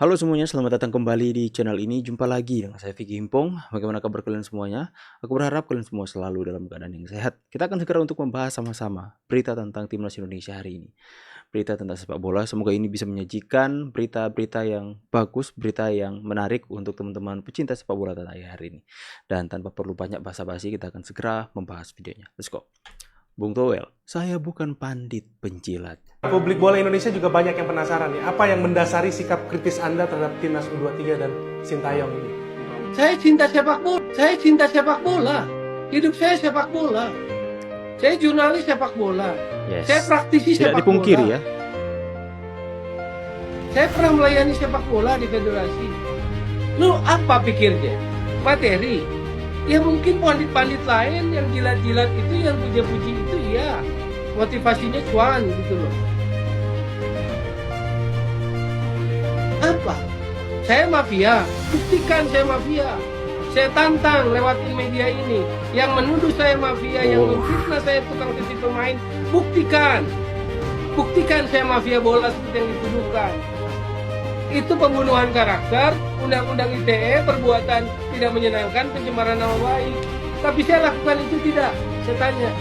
Halo semuanya, selamat datang kembali di channel ini. Jumpa lagi dengan saya Vicky Himpong. Bagaimana kabar kalian semuanya? Aku berharap kalian semua selalu dalam keadaan yang sehat. Kita akan segera untuk membahas sama-sama berita tentang Timnas Indonesia hari ini. Berita tentang sepak bola, semoga ini bisa menyajikan berita-berita yang bagus, berita yang menarik untuk teman-teman pecinta sepak bola tanah air hari ini. Dan tanpa perlu banyak basa-basi, kita akan segera membahas videonya. Let's go. Bung Towel, saya bukan pandit penjilat. Publik bola Indonesia juga banyak yang penasaran nih, apa yang mendasari sikap kritis Anda terhadap timnas U23 dan Sintayong ini? Saya cinta sepak bola. Saya cinta sepak bola. Hidup saya sepak bola. Saya jurnalis sepak bola. Yes. Saya praktisi Tidak sepak dipungkiri bola. ya. Saya pernah melayani sepak bola di federasi. Lu apa pikirnya? Materi. Ya mungkin pandit-pandit lain yang jilat-jilat itu, yang puja-puji itu, ya motivasinya cuan gitu loh. Apa? Saya mafia. Buktikan saya mafia. Saya tantang lewatin media ini. Yang menuduh saya mafia, yang memfitnah saya tukang cuci pemain, buktikan. Buktikan saya mafia bola seperti yang dituduhkan. Itu pembunuhan karakter, undang-undang ITE, perbuatan tidak menyenangkan, pencemaran nama baik. Tapi saya lakukan itu tidak. Saya tanya,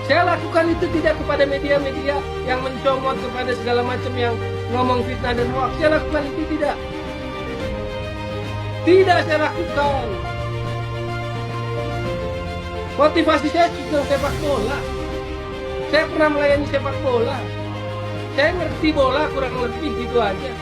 saya lakukan itu tidak kepada media-media yang mencomot kepada segala macam yang ngomong fitnah dan hoax. Saya lakukan itu tidak. Tidak saya lakukan. Motivasi saya tentang sepak bola. Saya pernah melayani sepak bola. Saya ngerti bola kurang lebih gitu aja.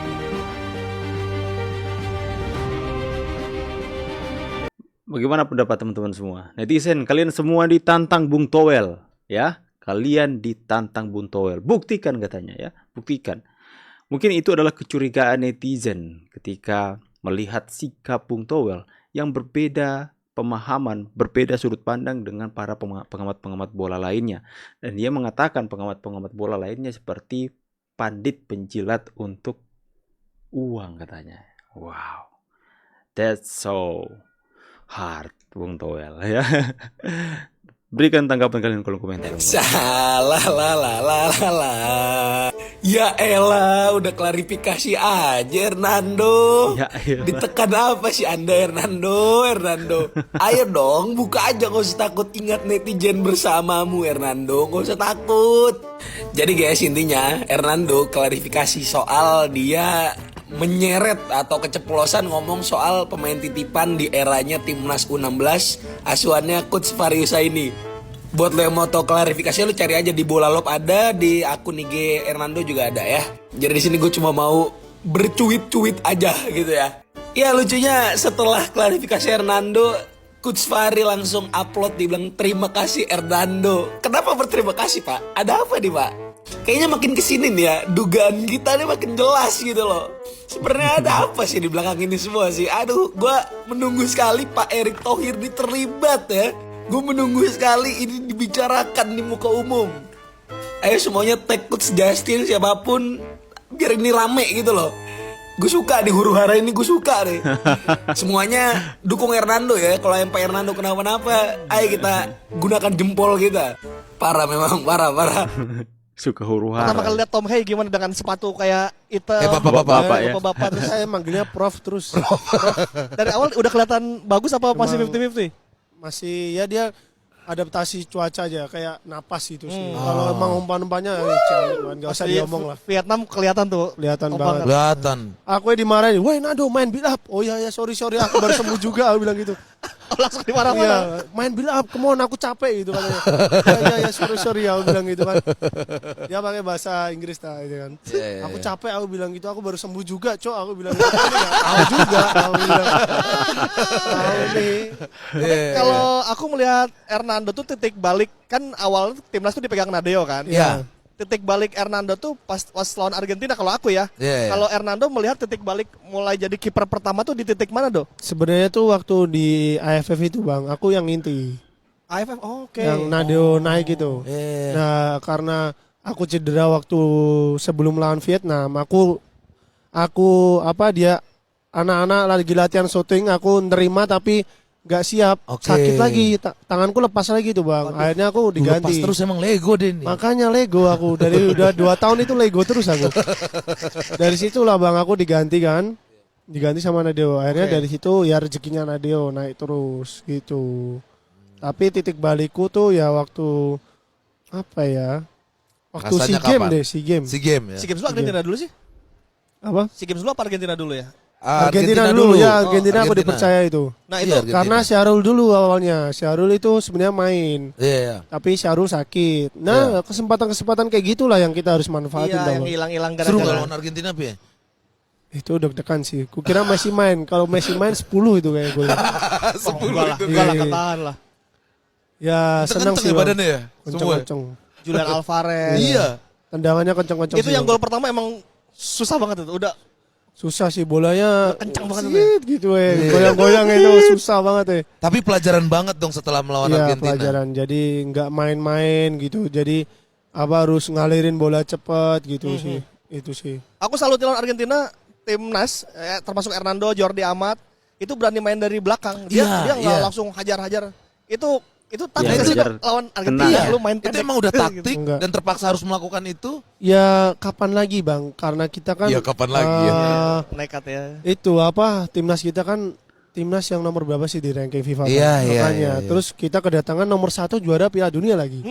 Bagaimana pendapat teman-teman semua? Netizen, kalian semua ditantang Bung Towel, ya? Kalian ditantang Bung Towel. Buktikan katanya ya, buktikan. Mungkin itu adalah kecurigaan netizen ketika melihat sikap Bung Towel yang berbeda pemahaman, berbeda sudut pandang dengan para pengamat-pengamat bola lainnya. Dan dia mengatakan pengamat-pengamat bola lainnya seperti pandit penjilat untuk uang katanya. Wow, that's so hard, Bung Towel ya. Berikan tanggapan kalian di kolom komentar. Salah la. Ya elah, udah klarifikasi aja Hernando. Ya elah. Ditekan apa sih Anda Hernando? Ayo dong, buka aja, gak usah takut. Ingat netizen bersamamu Hernando, gak usah takut. Jadi guys, intinya Hernando klarifikasi soal dia menyeret atau keceplosan ngomong soal pemain titipan di eranya timnas U16 asuhannya Coach Fariusa ini. Buat lo yang mau tau klarifikasi, lo cari aja di Bola Lop, ada di akun IG Hernando juga ada ya. Jadi di sini gue cuma mau bercuit-cuit aja gitu ya. Ya lucunya setelah klarifikasi Hernando, Coach Fari langsung upload, dibilang terima kasih Hernando. Kenapa berterima kasih pak? Ada apa nih pak? Kayaknya makin kesini nih ya, dugaan kita nih makin jelas gitu loh. Sebenarnya ada apa sih di belakang ini semua sih? Aduh, gue menunggu sekali Pak Erick Thohir ini terlibat ya. Gue menunggu sekali ini dibicarakan di muka umum. Ayo semuanya take Coach Justin, siapapun, biar ini rame gitu loh. Gue suka di huru hara ini, gue suka deh. Semuanya dukung Hernando ya. Kalau yang Pak Hernando kenapa-napa, ayo kita gunakan jempol kita. Parah memang, parah. Suka huru hara. Pertama kali lihat Tom Hay gimana dengan sepatu kayak itu bapak-bapak ya. bapak Terus saya manggilnya Prof terus. Dari awal udah kelihatan bagus apa masih Emang 50-50? masih ya, dia adaptasi cuaca aja, kayak napas gitu sih. Kalau emang umpan-umpannya nggak usah diomong lah. Vietnam kelihatan tuh. Kelihatan Umpan banget. Kelihatan. Aku dimarahin, "Woi Nado main build up." "Oh iya ya, sorry aku baru sembuh juga," aku bilang gitu. Langsung dimarah-marah. Iya, main build up, come on, aku capek gitu katanya. Ya sorry aku bilang gitu kan. Dia pakai bahasa Inggris gitu kan. Aku capek, aku bilang gitu, aku baru sembuh juga, Cok, aku bilang gitu. Tahu juga, aku bilang. Tahu nih. Tapi kalau aku melihat Hernando tuh titik balik, kan awal timnas tuh dipegang Nadeo kan. Iya. Titik balik Hernando tuh pas lawan Argentina kalau aku ya. Iya. Kalau Hernando melihat titik balik mulai jadi kiper pertama tuh di titik mana, Do? Sebenarnya tuh waktu di AFF itu Bang, aku yang inti. AFF, oke. Yang Nadeo naik gitu. Iya. Nah, karena aku cedera waktu sebelum lawan Vietnam, aku dia anak-anak lagi latihan syuting, aku nerima tapi nggak siap, sakit lagi, tanganku lepas lagi tuh bang. Akhirnya aku diganti. Lepas terus emang Lego deh nih. Makanya Lego aku dari udah 2 tahun itu Lego terus aku. Dari situlah bang aku diganti kan. Diganti sama Nadeo. Akhirnya Oke. dari situ ya rezekinya Nadeo naik terus gitu. Tapi titik balikku tuh ya waktu apa ya? Waktu Rasanya SEA Games kapan? deh, SEA Games. SEA Games ya. SEA Games lu Argentina dulu sih? Apa? SEA Games lu apa Argentina dulu ya? Argentina dulu ya, Argentina aku Argentina. dipercaya itu. Nah Iya, itu Argentina. Karena Syahrul dulu awalnya. Syahrul itu sebenarnya main, Iya, iya. tapi Syahrul sakit. Nah, kesempatan-kesempatan kayak gitulah yang kita harus manfaatin iya tau. yang hilang-hilang Seru nggak gara-gara. lawan Argentina, Pi? Itu deg-degan sih. Kukira Messi main. Kalau Messi main 10 itu kayak gue. Enggak lah, Iya. ketahan lah. Ya senang Kenceng sih ya Bang. badannya ya? Semua. Kenceng-kenceng. Julian Alvarez. Iya. Tendangannya kenceng-kenceng. Itu sih, yang Bang. gol pertama emang susah banget itu. Udah Susah sih bolanya. kencang banget itu. Sit, gitu goyang-goyang itu susah banget Tapi pelajaran banget dong setelah melawan Iya Argentina. pelajaran. Jadi nggak main-main gitu. Jadi apa harus ngalirin bola cepat gitu sih. Itu sih. Aku salut lawan Argentina, timnas termasuk Hernando, Jordi Amat itu berani main dari belakang. Dia Iya, dia nggak iya. langsung hajar-hajar. Itu taktik Iya, sih hajar lawan Argentina. tenang. Lu main Itu pendek. emang udah taktik Enggak. dan terpaksa harus melakukan itu. Ya kapan lagi Bang? Karena kita kan Iya, kapan lagi ya. Nekat ya. Itu apa timnas kita kan timnas yang nomor berapa sih di ranking FIFA? Bang? Iya, iya, Makanya iya, iya. terus kita kedatangan nomor 1 juara Piala Dunia lagi.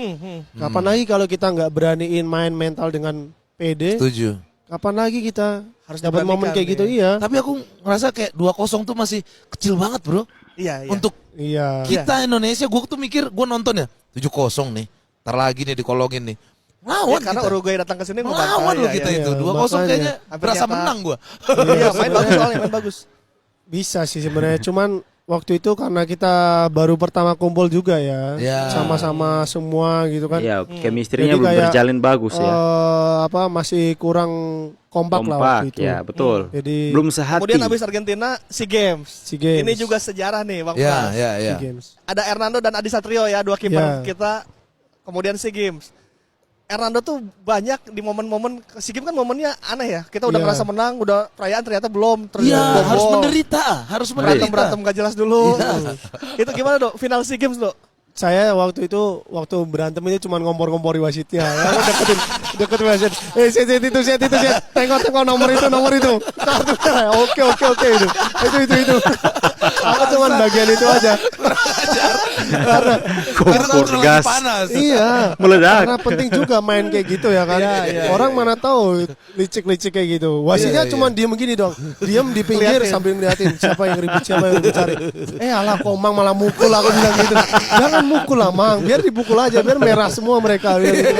Kapan lagi kalau kita nggak beraniin main mental dengan PD? Setuju. Kapan lagi kita Harus dapat momen diberanikan, kayak gitu? ya. Iya. Tapi aku ngerasa kayak 2-0 tuh masih kecil banget, Bro. Iya, iya. Untuk Iya. kita Indonesia, gue tuh mikir, gue nonton ya 7-0 nih. Ntar lagi nih dikolongin nih. Ya, Lawan karena kita. Uruguay datang ke sini Lawan loh kita iya. itu. Iya, 2-0 makanya. kayaknya Hampir berasa nyata. menang gue. Iya, main bagus soalnya, main bagus. Bisa sih sebenarnya, cuman waktu itu karena kita baru pertama kumpul juga ya, Ya. sama-sama semua gitu kan. Ya, chemistry-nya Jadi belum kayak, berjalin bagus ya. Apa masih kurang kompak lah waktu itu. ya betul. Jadi Belum sehati. Kemudian habis Argentina, SEA Games. SEA Games. Ini juga sejarah nih, Bang Ya, Pras. ya, ya. SEA Games. Ada Hernando dan Adi Satrio ya, dua kiper Ya. kita. Kemudian SEA Games. Hernando tuh banyak di momen-momen SEA Games kan momennya aneh ya. Kita udah Iya. ngerasa menang, udah perayaan ternyata belum. Terus Iya, bom-bom. harus menderita, harus menderita. Berantem gak jelas dulu. Iya. Itu gimana, Dok? Final SEA Games, Dok? Saya waktu berantem ini cuma ngompor-ngompori wasitnya. Aku deketin wasit. Set itu. Tengok nomor itu. Kartu merah. Oke itu. Itu. Aku cuma bagian itu aja. Karena Kompor terlalu gas. panas. iya. Meledak. Karena penting juga main kayak gitu ya kan. Orang mana tahu licik-licik kayak gitu. Wasitnya Iya, cuma diem begini dong. Diem di pinggir sambil ngeliatin siapa yang ribut, siapa yang cari. Alah Komang malah mukul, aku bilang gitu. Jangan mukul lah Mang, biar dipukul aja, biar merah semua mereka. Biar gitu.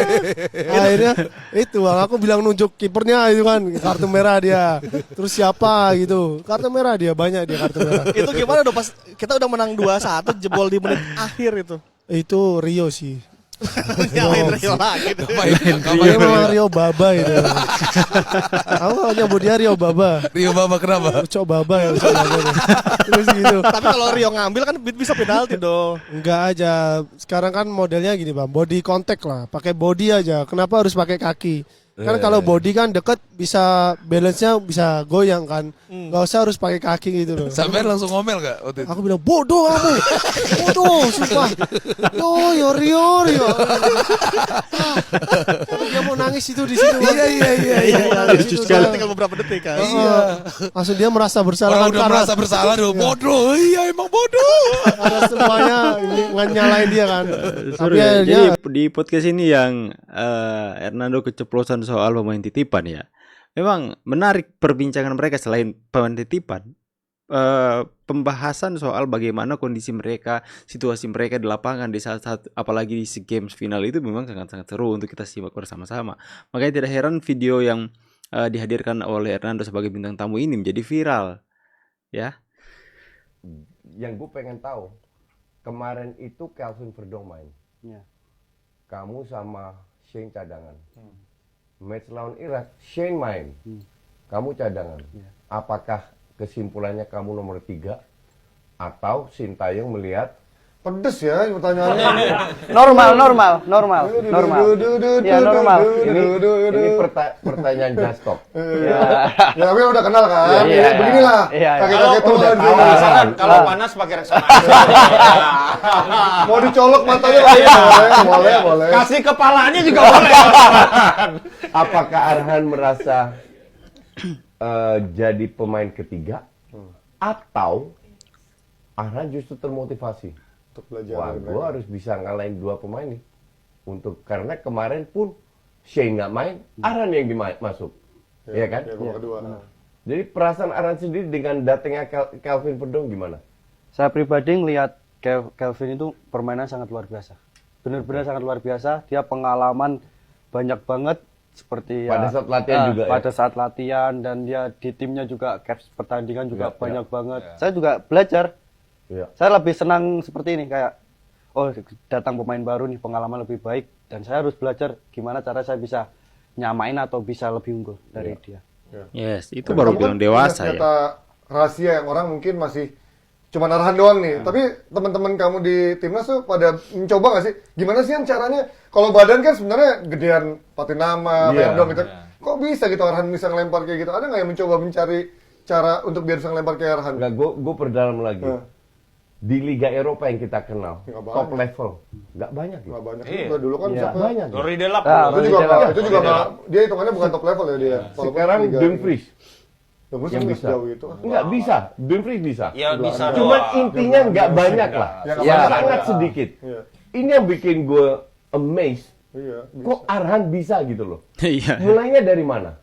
Akhirnya itu aku bilang nunjuk kipernya itu kan, kartu merah dia. Terus siapa gitu. Kartu merah dia, banyak dia kartu merah. Itu gimana, Dok? Pas kita udah menang 2-1 jebol di menit akhir itu. Itu Rio sih. Nyalain Rio lagi. Dia memang Rio Baba itu. Aku kalau nyebut dia Rio Baba. Rio Baba kenapa? Ucok Baba ya, Ucok Baba. Terus gitu. Tapi kalau Rio ngambil kan bisa penalti dong. Enggak aja. Sekarang kan modelnya gini Bang, body contact lah. Pakai body aja. Kenapa harus pakai kaki? Kan kalau body kan deket bisa balance-nya bisa goyang kan. Enggak usah harus pakai kaki gitu loh. Sampai langsung ngomel gak waktu itu? Aku bilang bodoh kamu. Bodoh, sumpah. Yo Rio. Dia mau nangis itu di situ. Iya. Lucu sekali. Tinggal beberapa detik kan. Langsung dia merasa bersalah Orang kan udah karena merasa bersalah dong. Bodoh, iya emang bodoh. karena semuanya nyalain dia kan. Seru Tapi ya. akhirnya Jadi di podcast ini yang Hernando keceplosan soal pemain titipan ya. Memang menarik perbincangan mereka selain pemain titipan. Pembahasan soal bagaimana kondisi mereka, situasi mereka di lapangan di saat apalagi di SEA Games final itu memang sangat-sangat seru untuk kita simak bersama-sama. Makanya tidak heran video yang dihadirkan oleh Hernando sebagai bintang tamu ini menjadi viral. Ya. Yang gue pengen tahu, kemarin itu Calvin Verdong main. Kamu sama Shane cadangan. Match lawan Irak, Shane main. Kamu cadangan. Apakah kesimpulannya kamu nomor 3? Atau Sintayong melihat pedes ya pertanyaannya. Normal. Ya normal. Ini pertanyaan just talk. Ya. Ya tapi udah kenal kan. Iya. Beginilah. Iya. Kakek-kakek tuh udah tahu. Kalau panas pakai Rexona. Mau dicolok matanya lagi boleh. Kasih kepalanya juga boleh. Apakah Arhan merasa jadi pemain ketiga atau Arhan justru termotivasi Untuk belajar wah dari gue mereka. harus bisa ngalahin 2 pemain nih untuk karena kemarin pun Shane nggak main Arhan yang masuk ya kan Ya, babak kedua. jadi perasaan Arhan sendiri dengan datangnya Calvin Verdong gimana? Saya pribadi ngelihat Calvin itu permainan sangat luar biasa. Benar-benar sangat luar biasa. Dia pengalaman banyak banget seperti Pada saat latihan juga ya? pada saat latihan dan dia di timnya juga caps pertandingan juga Ya, banyak banget. Saya juga belajar. Ya. Saya lebih senang seperti ini kayak oh datang pemain baru nih pengalaman lebih baik dan saya harus belajar gimana cara saya bisa nyamain atau bisa lebih unggul dari dia. Yes, itu Dan baru kamu kan bilang punya dewasa ya. senjata rahasia yang orang mungkin masih cuma Arhan doang nih. Tapi teman-teman kamu di timnas tuh pada mencoba nggak sih? Gimana sih yang caranya? Kalau badan kan sebenarnya gedean Patinama, Iya. Verdong gitu. Kok bisa gitu Arhan bisa ngelempar kayak gitu? Ada nggak yang mencoba mencari cara untuk biar bisa ngelempar kayak Arhan? Enggak, gue perdalam lagi. Nah. Di Liga Eropa yang kita kenal, Nggak banyak. top level, nggak banyak. Nggak banyak Iya. juga dulu kan Iya. siapa? Banyak. Rory Delap. Itu juga Rory nggak, itu juga Rory nggak. Delap. Dia hitungannya bukan top level ya dia. Walaupun Sekarang Liga- Dumfries Dumfries yang nggak bisa. sejauh itu. Nggak bisa, Dumfries bisa. Ya bisa Cuman doang. intinya nggak banyak lah, Ya, nggak Ya. banyak. sangat sedikit. Iya. Ini yang bikin gue amazed. Iya. bisa. Kok Arhan bisa gitu loh? Iya. Mulainya dari mana?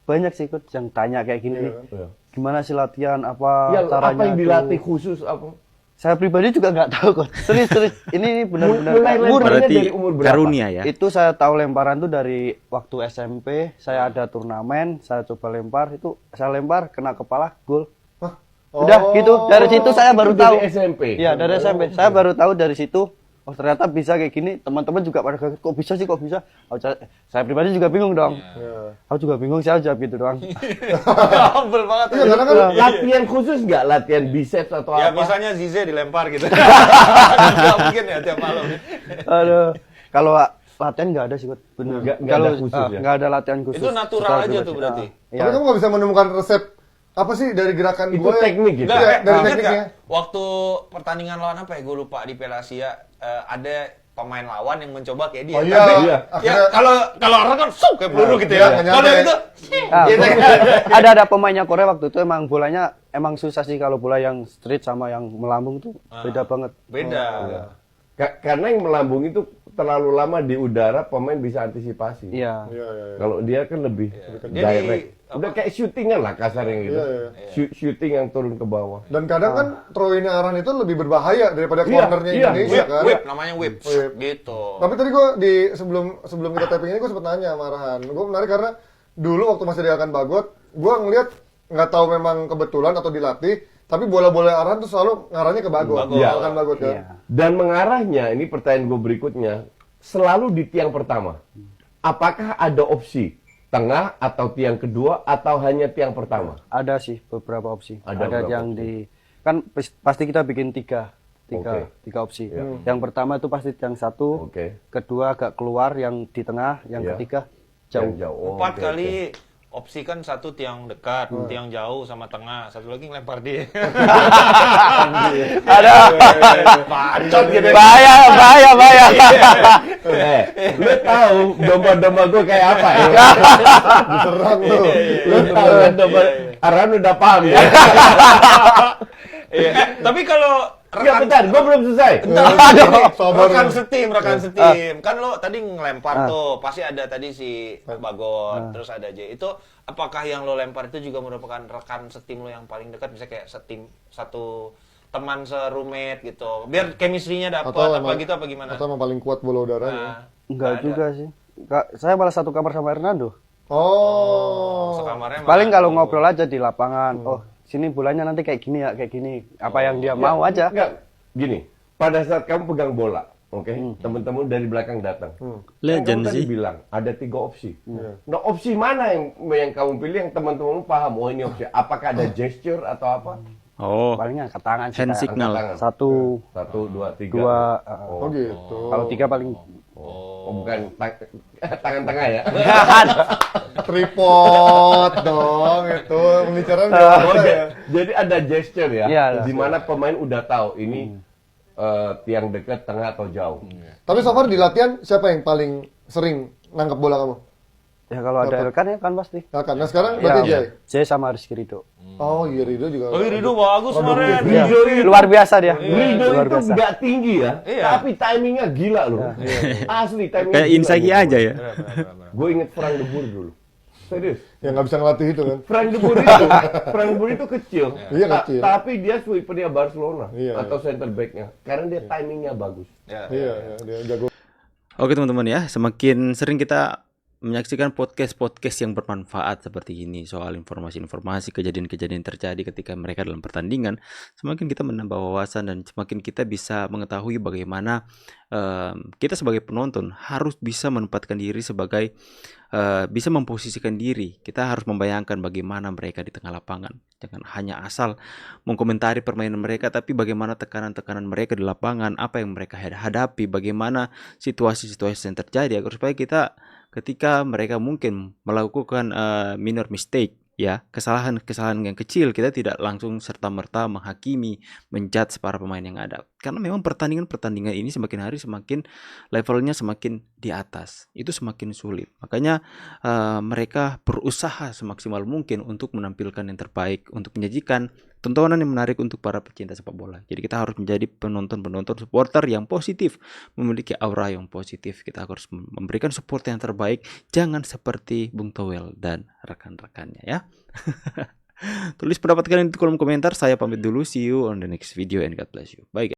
Banyak sih ikut yang tanya kayak gini Iya. nih. Gimana sih latihan apa Ya, caranya? apa yang tuh? dilatih khusus apa? Saya pribadi juga nggak tahu kok. Serius. Ini benar-benar Mulai murni. lemparnya Berarti dari umur berapa? karunia ya. Itu saya tahu lemparan tuh dari waktu SMP. Saya ada turnamen, saya coba lempar. Itu saya lempar kena kepala, gol. Hah? Udah gitu. Dari situ saya baru Itu tahu. dari SMP? Iya dari SMP. Saya baru tahu dari situ. Oh ternyata bisa kayak gini. Teman-teman juga pada kaget. Kok bisa sih? Kok bisa? Oh, saya pribadi juga bingung dong. Iya. Aku juga bingung. Saya jawab gitu doang. Humble banget. Iya, karena kan Latihan khusus nggak? Latihan biceps atau Ya apa? misalnya Zize dilempar gitu. Nggak mungkin ya tiap malam. Aduh. Kalau latihan nggak ada sih, Kut. Bener. Nggak Kalau ada khusus ya? nggak ada latihan khusus. Itu natural secara aja pribadi. tuh berarti. Iya. tapi kamu nggak bisa menemukan resep apa sih dari gerakan Itu gue? teknik gitu? Enggak, Iya, dari ingat tekniknya. nggak? Waktu pertandingan lawan apa ya? Gue lupa di Piala Asia ada pemain lawan yang mencoba kayak dia. Oh iya, Tapi, iya. ya Akhirnya- kalau orang kan sok kayak peluru gitu Iya, ya. nggak Kalau nyampe. itu Ah, gitu kan. ada pemainnya Korea waktu itu emang bolanya emang susah sih kalau bola yang street sama yang melambung tuh beda banget. Beda. Karena yang melambung itu terlalu lama di udara, pemain bisa antisipasi. Iya. Iya, iya, iya. Kalau dia kan lebih Jadi, direct. Udah apa? kayak shootingan lah kasarnya gitu. Iya, iya. Shooting yang turun ke bawah. Dan kadang kan throw in Arhan itu lebih berbahaya daripada Iya, cornernya iya. Indonesia Whip, kan. whip namanya whip. Whip. Gitu. Tapi tadi gue di sebelum kita taping ini gue sempet nanya sama Arhan. Gue menarik karena dulu waktu masih di Akan Bagot, gue ngeliat nggak tahu memang kebetulan atau dilatih, tapi bola-bola Arhan tuh selalu ngarahnya ke Bagot. Bagot. Iya. Akan Bagot kan. Iya. Dan mengarahnya, ini pertanyaan gue berikutnya, selalu di tiang pertama. Apakah ada opsi tengah atau tiang kedua atau hanya tiang pertama? Ada sih beberapa opsi. Ada Ada beberapa yang opsi. di kan pasti kita bikin tiga Oke. opsi. Iya. Yang pertama itu pasti tiang satu, Oke. kedua agak keluar, yang di tengah, yang Iya. ketiga Yang jauh. jauh. Oh, 4 oke, kali oke. opsi kan satu tiang dekat, tiang jauh sama tengah, satu lagi ngelempar dia. Ada Bacot gitu. bahaya. Lu tahu domba-domba gue kayak apa ya? Diserang tuh. Lu tahu kan domba Arhan udah paham ya? Iya. Tapi kalau Enggak, bentar, gue belum selesai. Sabar. rekan setim. Kan lo tadi ngelempar tuh, pasti ada tadi si Bagot, terus ada J. Itu apakah yang lo lempar itu juga merupakan rekan setim lo yang paling dekat, misalnya kayak setim satu teman serumit gitu. Biar chemistry-nya dapat apa emang- gitu apa gimana? Atau emang paling kuat bola udaranya. Nah, Enggak ada. juga sih. Saya malah satu kamar sama Hernando. Oh. Sekamarnya Paling malah kalau tuh. ngobrol aja di lapangan. Oh, sini bolanya nanti kayak gini ya, kayak gini. Apa yang dia mau aja. Enggak, gini. Pada saat kamu pegang bola, oke, teman-teman dari belakang datang. Legend Kamu tadi sih. bilang ada 3 opsi. Nah, opsi mana yang kamu pilih yang teman-teman paham? Oh, ini opsi. Apakah ada gesture atau apa? Oh, Paling angkat tangan sih. hand kayak signal. Tangan. 1, 1, 2, 3. 2. Oh gitu. Kalau 3 paling Oh, bukan tangan tengah ya? Tripod dong itu pembicaraan Oh, biasa ya. jadi ada gesture ya, Iya, ada. di mana pemain udah tahu ini tiang dekat, tengah atau jauh. Tapi so far di latihan siapa yang paling sering nangkep bola kamu? Ya kalau ada Elkan ya kan pasti. Elkan. Nah sekarang berarti Jay. Jay sama Rizky Ridho. Oh iya Rido juga. Oh, Rido bagus kemarin. Iya, Rido itu, luar biasa dia. Rido Luar itu biasa. nggak tinggi ya, Iya. tapi timingnya gila loh. Asli timingnya. Kayak gila Inzaghi gitu. aja ya. Gue inget Frank de Boer dulu. Serius. Yang nggak bisa ngelatih itu kan. Frank de Boer itu kecil. Iya, kecil. Tapi dia sweepernya Barcelona Iya, atau center back-nya. Karena dia timingnya bagus. Iya, dia jago. Oke teman-teman ya, semakin sering kita menyaksikan podcast-podcast yang bermanfaat seperti ini soal informasi-informasi kejadian-kejadian terjadi ketika mereka dalam pertandingan, semakin kita menambah wawasan dan semakin kita bisa mengetahui bagaimana kita sebagai penonton harus bisa menempatkan diri sebagai bisa memposisikan diri. Kita harus membayangkan bagaimana mereka di tengah lapangan. Jangan hanya asal mengkomentari permainan mereka, tapi bagaimana tekanan-tekanan mereka di lapangan, apa yang mereka hadapi, bagaimana situasi-situasi yang terjadi agar supaya kita ketika mereka mungkin melakukan minor mistake, ya kesalahan-kesalahan yang kecil, kita tidak langsung serta-merta menghakimi, menjudge para pemain yang ada. Karena memang pertandingan ini semakin hari semakin levelnya semakin di atas, itu semakin sulit. Makanya mereka berusaha semaksimal mungkin untuk menampilkan yang terbaik, untuk menyajikan tontonan yang menarik untuk para pecinta sepak bola. Jadi kita harus menjadi penonton supporter yang positif, memiliki aura yang positif. Kita harus memberikan support yang terbaik, jangan seperti Bung Towel dan rekan-rekannya ya. Tulis pendapat kalian di kolom komentar. Saya pamit dulu, see you on the next video and God bless you. Bye guys.